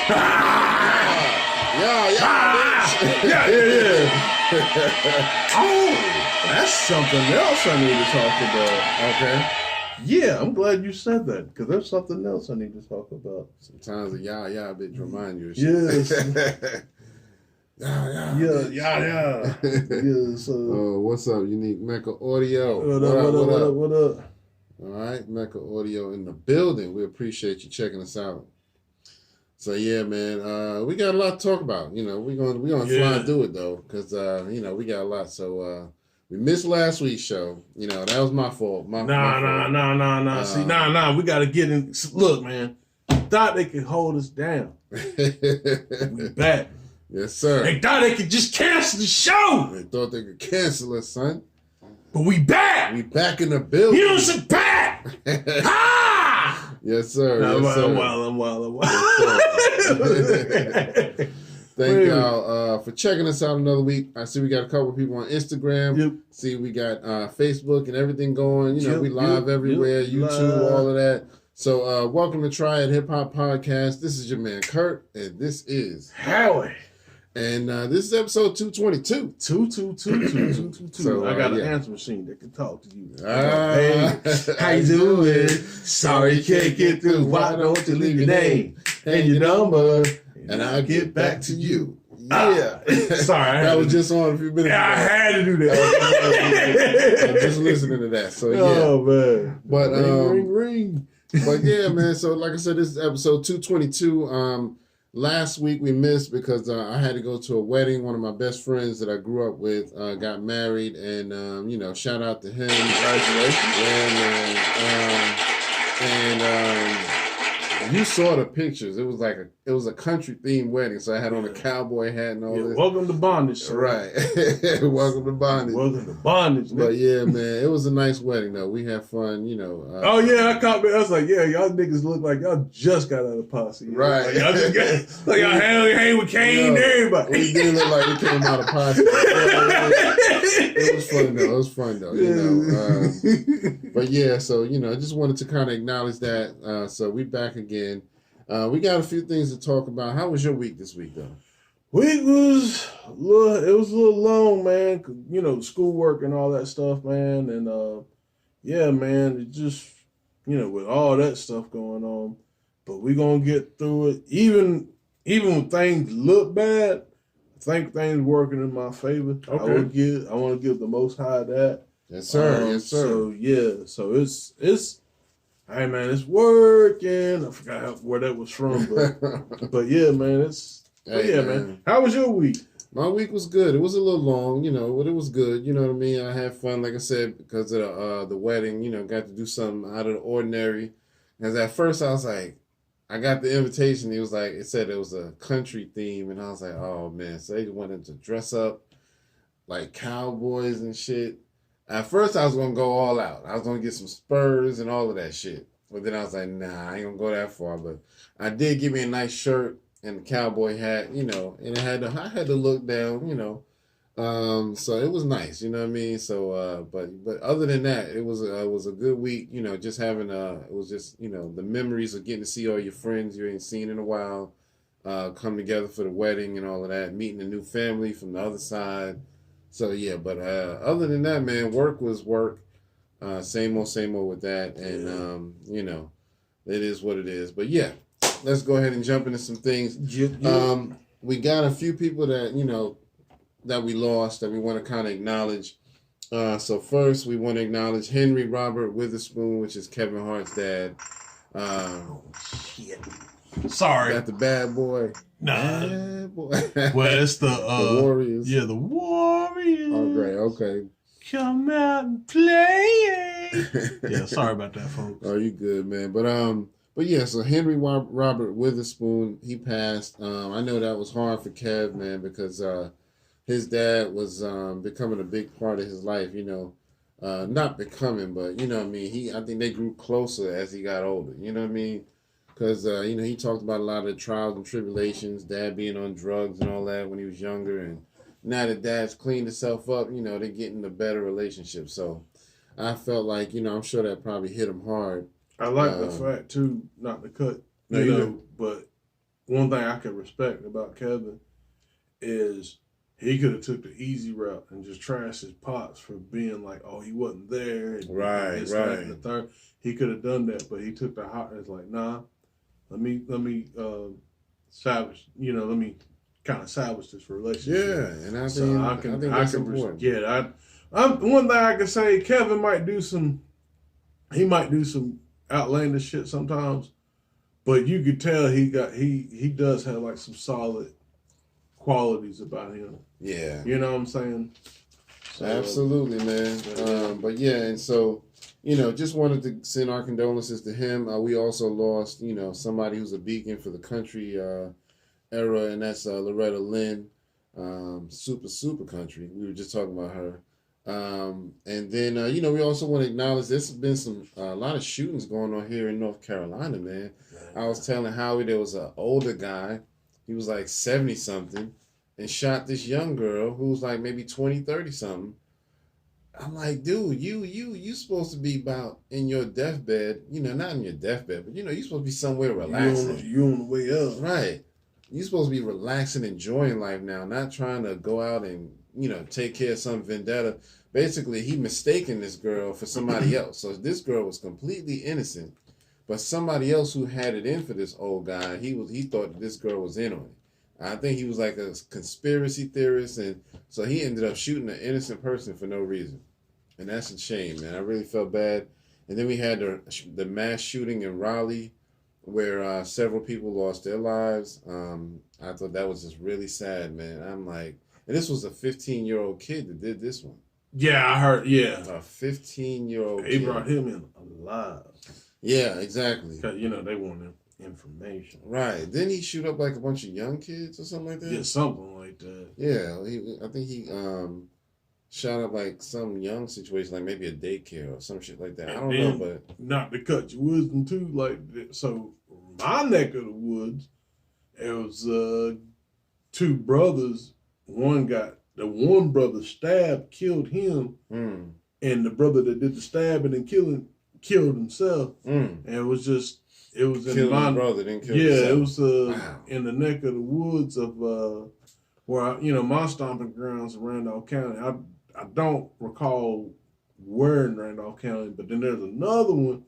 Yeah. Oh, that's something else I need to talk about. Okay. Yeah, I'm glad you said that because there's something else I need to talk about. Sometimes a bit remind you of shit. Yes. Yeah. Yeah, so. What's up, Unique Mecca Audio? What up? All right, Mecca Audio in the building. We appreciate you checking us out. So yeah, man, we got a lot to talk about. You know, we're gonna fly through it though, because we got a lot. So we missed last week's show. You know, that was my fault. My fault. See, we gotta get in. Look, man, thought they could hold us down. We back. Yes, sir. They thought they could just cancel the show. They thought they could cancel us, son. But we back. We back in the building. You said back. Ha! Yes, sir. I'm wild. Thank y'all for checking us out another week. I see we got a couple of people on Instagram. Yep. See we got Facebook and everything going. You know, we live everywhere, YouTube, live. all of that. So welcome to Try It Hip Hop Podcast. This is your man Kurt, and this is Howie. And this is episode 222. 222. So, I got an answer machine that can talk to you. Hey, how you doing? Sorry you can't get through. Why don't you leave your name and your number, and I'll get back to you. Yeah. Sorry. That was just on a few minutes ago. I had to do that. I'm just listening to that. So, yeah. Oh, man. But, ring. But, yeah, man. So, like I said, this is episode 222. Last week we missed because I had to go to a wedding. One of my best friends that I grew up with got married, and shout out to him. Congratulations. Yeah, man. You saw the pictures. It was a country themed wedding, so I had on a cowboy hat and all this. Welcome to bondage, sir. Right. Welcome to bondage. Welcome to bondage. Man. But yeah, man, it was a nice wedding though. We had fun, oh yeah, I caught me. I was like, yeah, y'all niggas look like y'all just got out of posse. Right. Like, y'all just got y'all hang with Kane and everybody. We did look like we came out of posse. It was fun though. But yeah, so I just wanted to kind of acknowledge that. So we back again. We got a few things to talk about. How was your week this week though? Week was a little long, man. Schoolwork and all that stuff, man. And yeah, man, it just with all that stuff going on. But we're gonna get through it. Even when things look bad, I think things working in my favor. Okay. I want to give the Most High that. Yes, sir. Yes, sir. So yeah, so it's hey man, it's working. I forgot where that was from, but yeah, man, man. How was your week? My week was good. It was a little long, but it was good. You know what I mean? I had fun, like I said, because of the wedding. Got to do something out of the ordinary. Because at first I was like, I got the invitation. It said it was a country theme, and I was like, oh man. So they wanted to dress up like cowboys and shit. At first, I was going to go all out. I was going to get some spurs and all of that shit. But then I was like, nah, I ain't going to go that far. But I did give me a nice shirt and a cowboy hat, and I had to look down, so it was nice, you know what I mean? So, but other than that, it was a good week, just having, it was just, the memories of getting to see all your friends you ain't seen in a while, come together for the wedding and all of that, meeting a new family from the other side. So yeah, but other than that, man, work was work. Same old with that, and it is what it is. But yeah, let's go ahead and jump into some things. We got a few people that that we lost that we want to kind of acknowledge. So first, we want to acknowledge Henry Robert Witherspoon, which is Kevin Hart's dad. Shit. Sorry. Got the bad boy. Nah. Bad boy. Well, it's the Warriors. Yeah, the Warriors. Oh, great. Okay. Come out and play. Yeah, sorry about that, folks. Oh, you good, man. But yeah, so Henry Robert Witherspoon, he passed. I know that was hard for Kev, man, because his dad was becoming a big part of his life, not becoming, but, what I mean? I think they grew closer as he got older, you know what I mean? Because, he talked about a lot of the trials and tribulations, dad being on drugs and all that when he was younger. And now that dad's cleaned himself up, they're getting a better relationship. So I felt like, I'm sure that probably hit him hard. I like the fact, too, not to cut, but one thing I could respect about Kevin is he could have took the easy route and just trashed his pops for being like, oh, he wasn't there, and Right, this, that, and the right. third. He could have done that, but he took the hot. It's like, nah, let me salvage. Let me kind of salvage this relationship. Yeah, and I So think I I can, think I that's can, important. yeah. I'm one thing I can say. Kevin might do some. He might do some outlandish shit sometimes, but you could tell he does have like some solid qualities about him. Yeah. You know what I'm saying? So, Absolutely, man. But yeah, and so, just wanted to send our condolences to him. We also lost, somebody who's a beacon for the country era, and that's Loretta Lynn, super, super country. We were just talking about her. And then, we also want to acknowledge there's been a lot of shootings going on here in North Carolina, man. I was telling Howie there was an older guy. He was like 70 something and shot this young girl who was like maybe 20, 30 something. I'm like, dude, you supposed to be about in your deathbed, not in your deathbed, but you're supposed to be somewhere relaxing. You on the way up. Right. You're supposed to be relaxing, enjoying life now, not trying to go out and, take care of some vendetta. Basically, he mistaken this girl for somebody else. So this girl was completely innocent, but somebody else who had it in for this old guy, he thought that this girl was in on it. I think he was like a conspiracy theorist, and so he ended up shooting an innocent person for no reason. And that's a shame, man. I really felt bad. And then we had the mass shooting in Raleigh, where several people lost their lives. I thought that was just really sad, man. I'm like, and this was a 15-year-old kid that did this one. Yeah, I heard. Yeah, A 15-year-old they kid. brought him in alive. Yeah, exactly. Because they wanted information. Right. Didn't he shoot up like a bunch of young kids or something like that? Yeah, something like that. Yeah, I think he shot up like some young situation, like maybe a daycare or some shit like that. I don't know, but not to cut your wisdom too. Like so, my neck of the woods, it was two brothers. The one brother stabbed, killed him, and the brother that did the stabbing and killing killed himself. And it was in my brother, didn't kill himself. It was in the neck of the woods of where my stomping grounds in Randolph County. I don't recall where in Randolph County, but then there's another one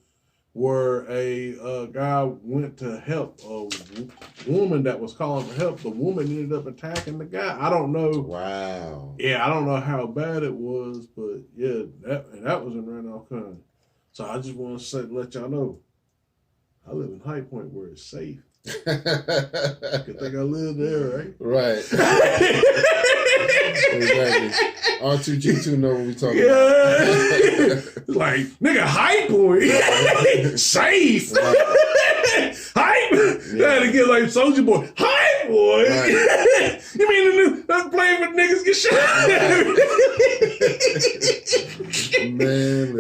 where a guy went to help a woman that was calling for help. The woman ended up attacking the guy. I don't know. Wow. Yeah, I don't know how bad it was, but yeah, that was in Randolph County. So I just want to let y'all know, I live in High Point where it's safe. Good thing I live there, right? Right. Exactly. R2G2 know what we talking about. Like, nigga, High Point. Safe. Right. Hype. Yeah. Had to get like Soldier Boy. Hype boy. Right. You mean the new playing with niggas get shot? Man,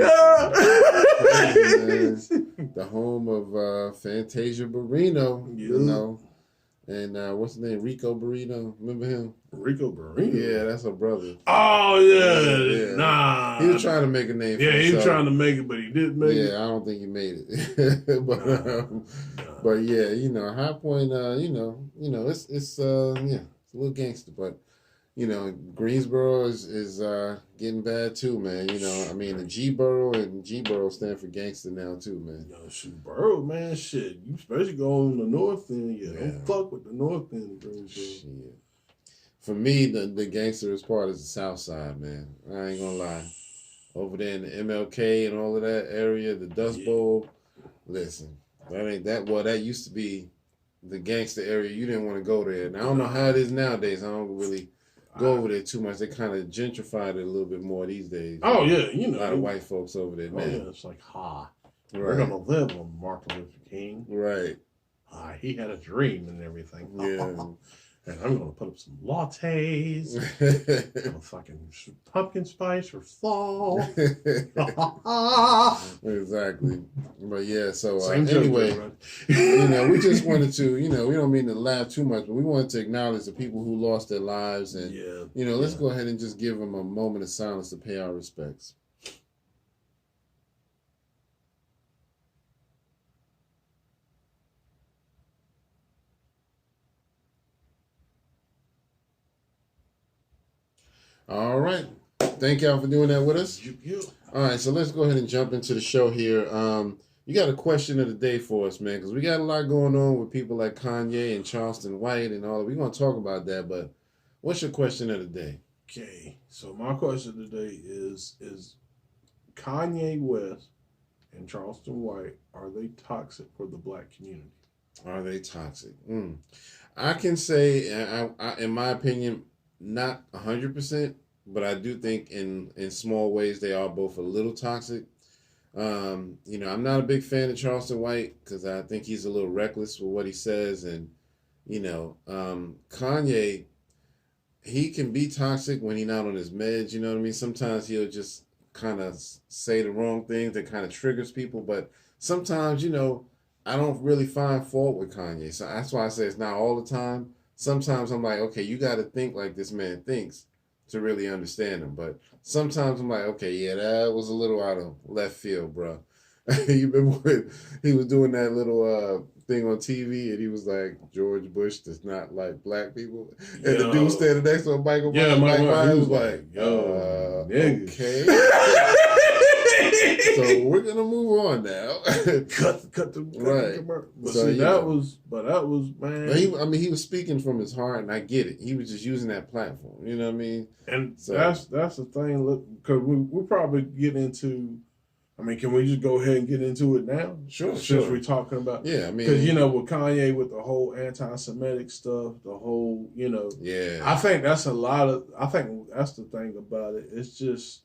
the home of Fantasia Barrino, and what's his name? Rico Barrino. Remember him? Rico Barrino? Yeah, that's her brother. Oh, yeah. Nah. He was trying to make a name for himself. Yeah, he was trying to make it, but he didn't make it. Yeah, I don't think he made it. But yeah, High Point, it's a little gangster, but Greensboro is getting bad too, man. The G-Borough and G-Borough stand for gangster now too, man. Shoot, Borough, man, shit. You especially go on the north end, don't fuck with the north end of Greensboro. Shit. For me, the gangsterest part is the South Side, man. I ain't gonna lie. Over there in the MLK and all of that area, the Dust Bowl. Listen, that used to be the gangster area. You didn't want to go there. And I don't know how it is nowadays. I don't really go over there too much. They kind of gentrified it a little bit more these days. Oh, yeah, a lot of white folks over there now. Oh, yeah, it's like, we're going to live on Martin Luther King. Right. He had a dream and everything. Yeah. And I'm going to put up some lattes, fucking pumpkin spice for fall. Exactly. But yeah, so anyway, we just wanted to, we don't mean to laugh too much, but we wanted to acknowledge the people who lost their lives. And, let's go ahead and just give them a moment of silence to pay our respects. All right. Thank y'all for doing that with us. You. All right, so let's go ahead and jump into the show here. You got a question of the day for us, man, because we got a lot going on with people like Kanye and Charleston White and all. We're going to talk about that, but what's your question of the day? Okay, so my question today is Kanye West and Charleston White, are they toxic for the black community? Are they toxic? I can say, in my opinion, not 100%, but I do think in small ways they are both a little toxic. I'm not a big fan of Charleston White because I think he's a little reckless with what he says. And, Kanye, he can be toxic when he's not on his meds. You know what I mean? Sometimes he'll just kind of say the wrong things that kind of triggers people. But sometimes, I don't really find fault with Kanye. So that's why I say it's not all the time. Sometimes I'm like, okay, you got to think like this man thinks to really understand him. But sometimes I'm like, okay, yeah, that was a little out of left field, bro. You remember when he was doing that little thing on TV and he was like, George Bush does not like black people? And the dude standing next to him, Michael Myers, was like, okay. So we're gonna move on now. cut the right. But so, see, that was man. He was speaking from his heart, and I get it. He was just using that platform. You know what I mean? And so, that's the thing. Look, because we'll probably get into. I mean, can we just go ahead and get into it now? Sure. Since we're talking about, yeah, I mean, because with Kanye, with the whole anti-Semitic stuff, the whole, yeah, I think that's a lot of. I think that's the thing about it. It's just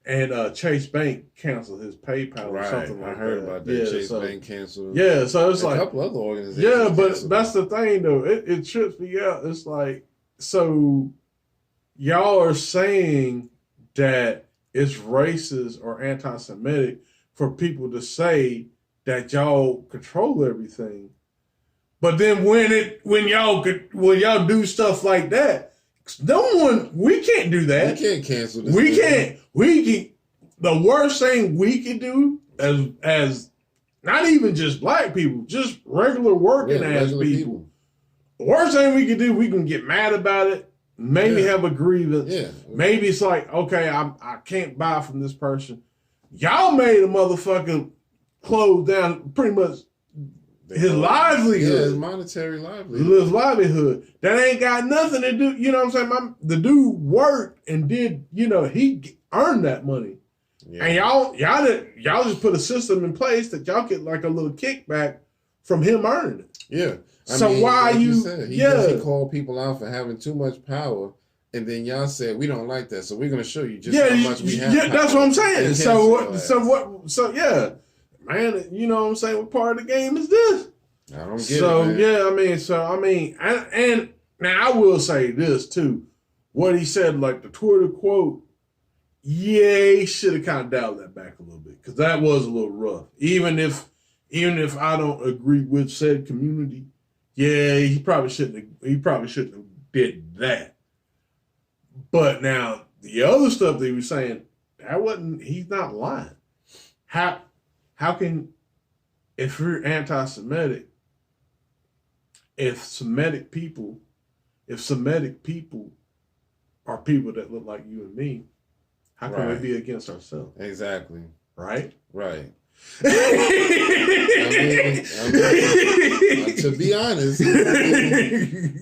and Chase Bank canceled his PayPal or something like that. I heard about that. Yeah, Chase Bank canceled. Yeah, so it's like a couple other organizations. Yeah, but that's the thing though. It trips me out. It's like, so y'all are saying that it's racist or anti-Semitic for people to say that y'all control everything, but then when y'all do stuff like that, we can't do that. We can't cancel this. We can't. The worst thing we can do as not even just black people, just regular working ass people. The worst thing we can do, we can get mad about it, maybe have a grievance. Yeah. Maybe it's like, okay, I can't buy from this person. Y'all made a motherfucker close down pretty much his livelihood. Yeah, his monetary livelihood. His livelihood. That ain't got nothing to do, you know what I'm saying? The dude worked and did, he earned that money. Yeah. And y'all just put a system in place that y'all get like a little kickback from him earning it. Yeah. Why like you said, he called people out for having too much power, and then y'all said we don't like that, so we're gonna show you just how much we have. Yeah, that's what I'm saying. So yeah. Man, you know what I'm saying? What part of the game is this? I don't get it. So, yeah, and now I will say this too. What he said, like the Twitter quote, he should have kind of dialed that back a little bit because that was a little rough. Even if I don't agree with said community, he probably shouldn't have did that. But now the other stuff that he was saying, he's not lying. How can, if you're anti-Semitic, if Semitic people are people that look like you and me, how can we be against ourselves? Exactly. Right? Right. To be honest,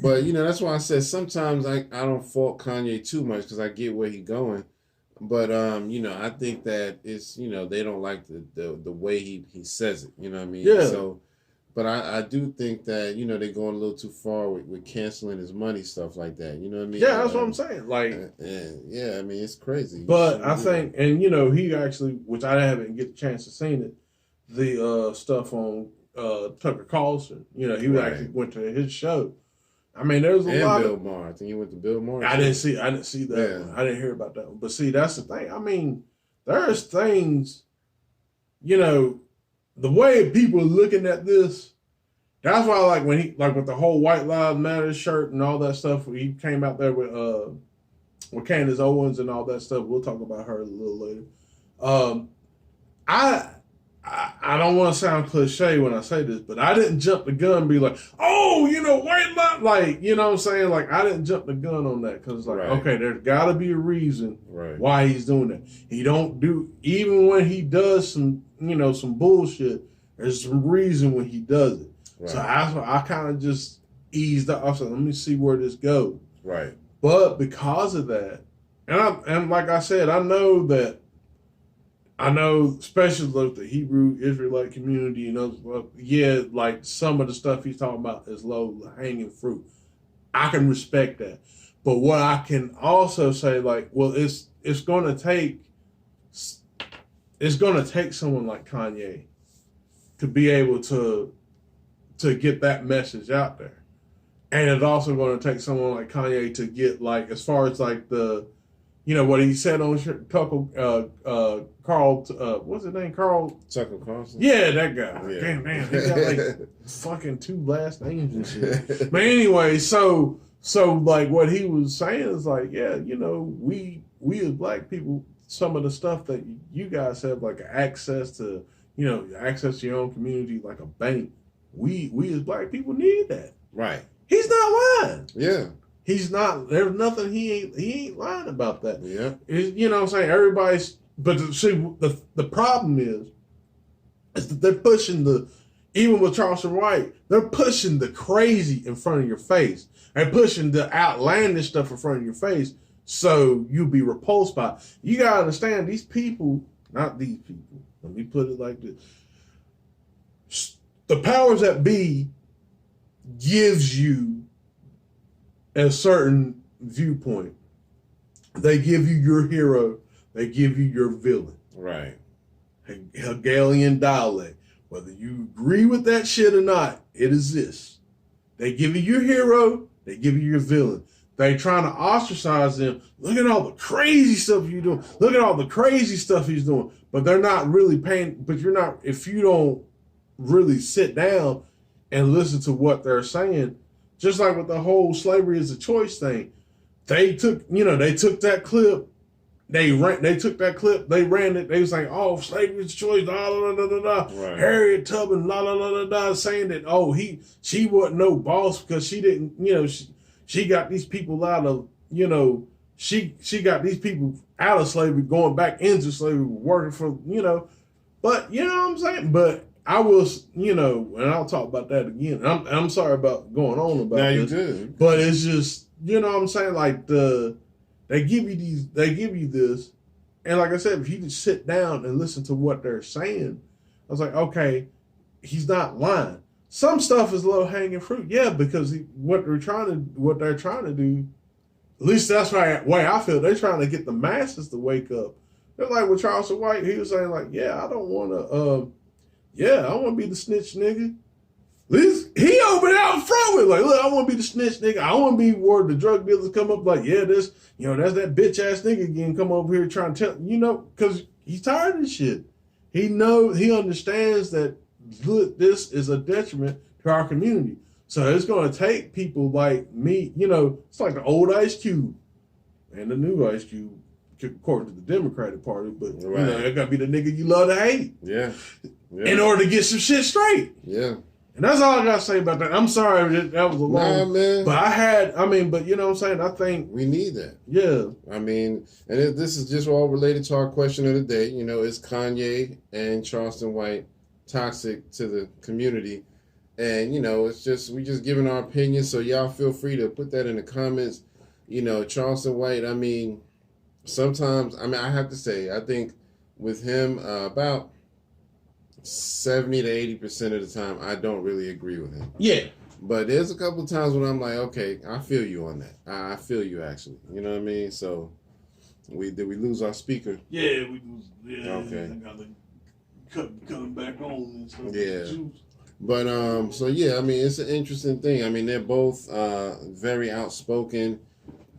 but that's why I said sometimes I don't fault Kanye too much because I get where he's going. But I think that it's they don't like the way he says it. You know what I mean? Yeah. So, but I do think that they're going a little too far with canceling his money stuff like that. You know what I mean? Yeah, that's what I'm saying. Like, yeah, I mean it's crazy. But I think, and he actually, which I haven't get the chance to see it, the stuff on Tucker Carlson. He actually went to his show. I mean, there's a lot Bill of Maher. I think you went to Bill Maher. I didn't see that one. I didn't hear about that one. But see, that's the thing. I mean, there's things, the way people are looking at this. That's why, like when with the whole White Lives Matter shirt and all that stuff, he came out there with Candace Owens and all that stuff. We'll talk about her a little later. I don't want to sound cliche when I say this, but I didn't jump the gun and be like, oh, white lie. Like, you know what I'm saying? Like, I didn't jump the gun on that because, like, okay, there's got to be a reason why he's doing that. He don't do, even when he does some, some bullshit, there's some reason when he does it. Right. So I kind of just eased up. I said, let me see where this goes. Right. But because of that, and like I said, I know, especially with the Hebrew Israelite community, like some of the stuff he's talking about is low hanging fruit. I can respect that. But what I can also say, like, well, it's gonna take someone like Kanye to be able to get that message out there. And it's also gonna take someone like Kanye to get, like, as far as like the what he said on Carl, what's his name? Tucker Carlson? Yeah, that guy. Yeah. Damn, he got like fucking 2 last names and shit. But anyway, so like what he was saying is like, yeah, we as black people, some of the stuff that you guys have, like access to, access to your own community, like a bank, we as black people need that. Right. He's not lying. Yeah. He's not. There's nothing he ain't lying about that. Yeah. You know what I'm saying? Everybody's. But see, the problem is that they're pushing even with Charleston White, they're pushing the crazy in front of your face. They're pushing the outlandish stuff in front of your face, so you'll be repulsed by it. You gotta understand, these people, not these people. Let me put it like this: the powers that be gives you a certain viewpoint. They give you your hero. They give you your villain. Right. Hegelian dialect. Whether you agree with that shit or not, it exists. They give you your hero. They give you your villain. They trying to ostracize them. Look at all the crazy stuff you're doing. Look at all the crazy stuff he's doing. But they're not really paying. But you're not. If you don't really sit down and listen to what they're saying, just like with the whole slavery is a choice thing, they took that clip, they took that clip, they ran it, they was like, oh, slavery is a choice, da da da da da. Right. Harriet Tubman, la la la la da, saying that, oh, she wasn't no boss because she didn't, she got these people out of, she got these people out of slavery, going back into slavery, working for, but you know what I'm saying? But I was, and I'll talk about that again. I'm sorry about going on about this. No, you did. But it's just, what I'm saying? Like they give you this, and like I said, if you just sit down and listen to what they're saying, I was like, okay, he's not lying. Some stuff is low hanging fruit, yeah, because what they're trying to do, at least that's the way I feel. They're trying to get the masses to wake up. They're like with Charleston White, he was saying like, yeah, I don't want to. Yeah, I want to be the snitch nigga. At least he opened out front with like, look, I want to be the snitch nigga. I want to be where the drug dealers come up like, yeah, that's that bitch ass nigga again come over here trying to tell, because he's tired of this shit. He understands that this is a detriment to our community. So it's going to take people like me, it's like the old Ice Cube and the new Ice Cube, according to the Democratic Party, but it got to be the nigga you love to hate. Yeah. In order to get some shit straight. Yeah. And that's all I got to say about that. I'm sorry that was a long. Man. But but you know what I'm saying? I think. We need that. Yeah. I mean, and this is just all related to our question of the day. Is Kanye and Charleston White toxic to the community? And, it's just, we just giving our opinion. So y'all feel free to put that in the comments. Charleston White, sometimes, I have to say, I think with him, about 70 to 80% of the time, I don't really agree with him. Yeah. But there's a couple of times when I'm like, okay, I feel you on that. I feel you, actually. You know what I mean? So, did we lose our speaker? Yeah, we lose. Yeah. Okay. I got to cut back on and stuff. Yeah. But, it's an interesting thing. They're both very outspoken.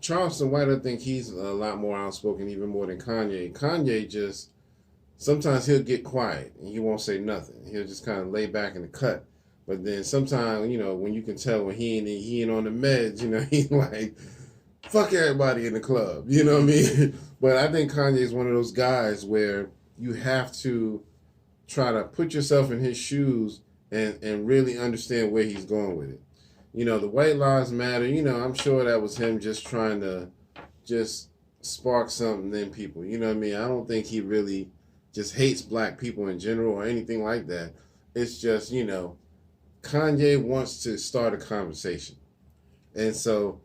Charleston White, I think he's a lot more outspoken, even more than Kanye. Kanye just... Sometimes he'll get quiet and he won't say nothing. He'll just kind of lay back in the cut. But then sometimes, when you can tell when he ain't on the meds, he's like, fuck everybody in the club. You know what I mean? But I think Kanye is one of those guys where you have to try to put yourself in his shoes and really understand where he's going with it. You know, the White Lives Matter, you know, I'm sure that was him just trying to just spark something in people. You know what I mean? I don't think he really just hates black people in general or anything like that. It's just, you know, Kanye wants to start a conversation. And so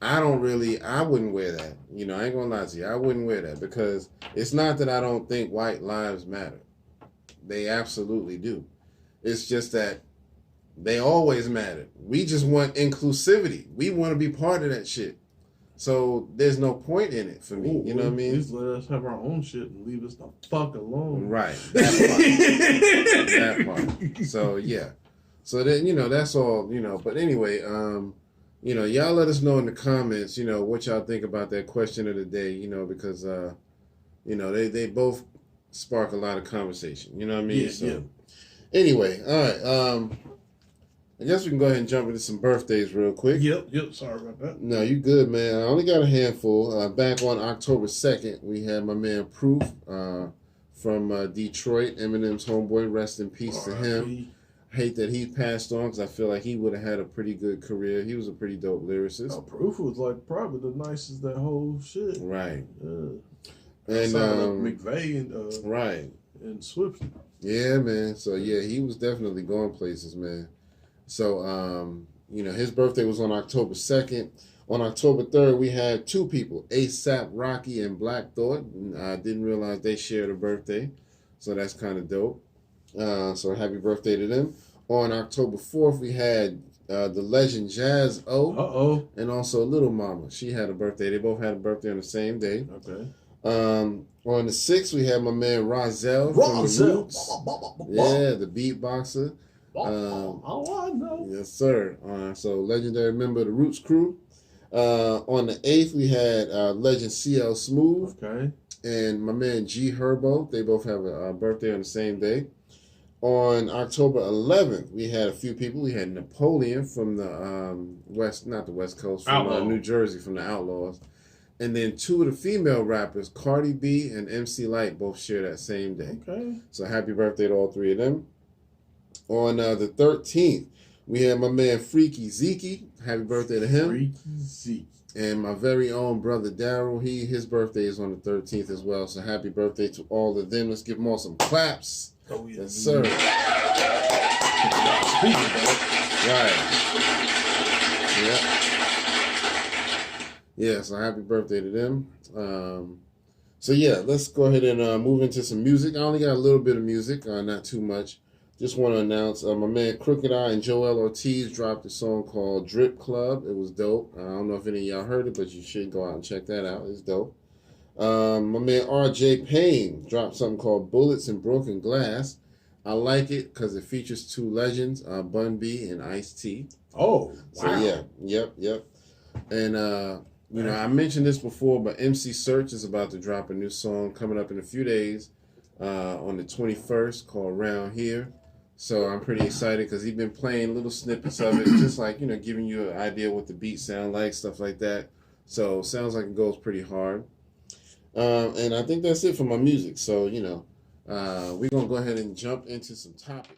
I wouldn't wear that. You know, I ain't gonna lie to you. I wouldn't wear that because it's not that I don't think white lives matter. They absolutely do. It's just that they always matter. We just want inclusivity. We want to be part of that shit. So there's no point in it for me. Ooh, you know what I mean? Just let us have our own shit and leave us the fuck alone. Right. That part. That part. So yeah. So then, you know, that's all, you know. But anyway, you know, y'all let us know in the comments, you know, what y'all think about that question of the day, you know, because you know, they both spark a lot of conversation. You know what I mean? Yeah, so yeah. anyway, all right. I guess we can go ahead and jump into some birthdays real quick. Yep. Sorry about that. No, you good, man. I only got a handful. Back on October 2nd, we had my man Proof from Detroit, Eminem's homeboy. Rest in peace to him. Hate that he passed on because I feel like he would have had a pretty good career. He was a pretty dope lyricist. Oh, Proof was like probably the nicest that whole shit. Right. And McVeigh and right. And Swift. Yeah, man. So yeah, he was definitely going places, man. So you know, his birthday was on October 2nd. On October 3rd, we had two people, A$AP Rocky and Black Thought. I didn't realize they shared a birthday, so that's kind of dope. So happy birthday to them. On October 4th, we had the legend Jazz O. And also Little Mama. She had a birthday. They both had a birthday on the same day. Okay. On the 6th, we had my man Rozelle from the Roots. Yeah, the beatboxer. I know. Yes, sir. So legendary member of the Roots crew. On the 8th, we had legend CL Smooth. Okay. And my man G Herbo. They both have a birthday on the same day. On October 11th, we had a few people. We had Napoleon from the not the West Coast, from New Jersey, from the Outlaws. And then two of the female rappers, Cardi B and MC Lyte, both share that same day. Okay. So happy birthday to all three of them. On the 13th, we had my man Freaky Zeke. Happy birthday to him. Freaky Zeke. And my very own brother Daryl, his birthday is on the 13th as well. So happy birthday to all of them. Let's give them all some claps. Oh, yeah. Yes, sir. Right. Yeah, so happy birthday to them. So yeah, let's go ahead and move into some music. I only got a little bit of music, not too much. Just want to announce my man Crooked Eye and Joel Ortiz dropped a song called Drip Club. It was dope. I don't know if any of y'all heard it, but you should go out and check that out. It's dope. My man RJ Payne dropped something called Bullets and Broken Glass. I like it because it features two legends, Bun B and Ice-T. Oh, wow. So yeah, yep. And you know, I mentioned this before, but MC Search is about to drop a new song coming up in a few days on the 21st called Round Here. So I'm pretty excited because he's been playing little snippets of it, just like, you know, giving you an idea what the beats sound like, stuff like that. So sounds like it goes pretty hard. And I think that's it for my music. So, you know, we're going to go ahead and jump into some topics.